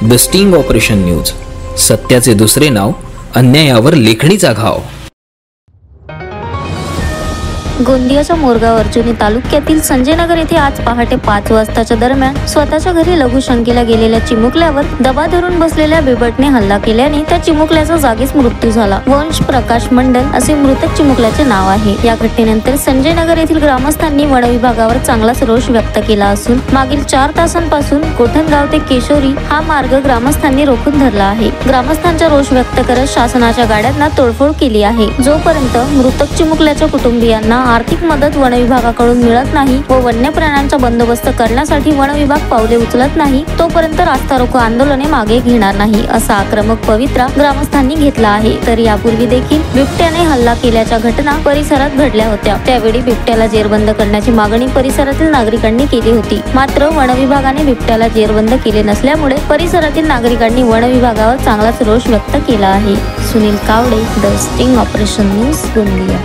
The sting operation news, सत्याचे दुसरे नाव, अन्यायावर लेखणीचा घाव। गोंदियाच्या मोरगाव अर्जुनी तालुक्यातील संजयनगर येथे आज पहाटे 5 वाजताच्या दरम्यान स्वतःच्या घरी लघुशंकेला गेलेल्या चिमुकल्यावर दबा धरून बसलेल्या बिबटने हल्ला केल्याने त्या चिमुकल्याचा जागीच मृत्यू झाला। वंश प्रकाश मंडल असे मृतक चिमुकल्याचे नाव आहे। या घटनेनंतर संजयनगर येथील ग्रामस्थांनी वन विभागावर चांगलाच रोष व्यक्त केला असून मागील 4 तासांपासून कोठणगाव ते केशोरी हा मार्ग ग्रामस्थांनी रोखून धरला आहे। ग्रामस्थांचा रोष व्यक्त करत शासनाच्या गाड्यांना तोडफोड केली आहे। जोपर्यंत मृतक चिमुकल्याच्या कुटुंबियांना आर्थिक मदत वन विभागाकडून मिळत नाही व वन्य प्राण्यांचा बंदोबस्त करण्यासाठी वन विभाग पावले उचलत नाही तोपर्यंत रास्ता रोको आंदोलने मागे घेणार नाही असा आक्रमक पवित्रा ग्रामस्थांनी घेतला आहे। तर यापूर्वी देखील बिबट्याने हल्ला केल्याच्या घटना परिसरात घडल्या होत्या। त्यावेळी बिबट्याला जेरबंद करण्याची मागणी परिसरातील नागरिकांनी केली होती। मात्र वन विभागाने बिबट्याला जेरबंद केले नसल्यामुळे परिसरातील नागरिकांनी वन विभागावर चांगलाच रोष व्यक्त केला आहे। Sunil Kawade, the sting operation news, Gondia.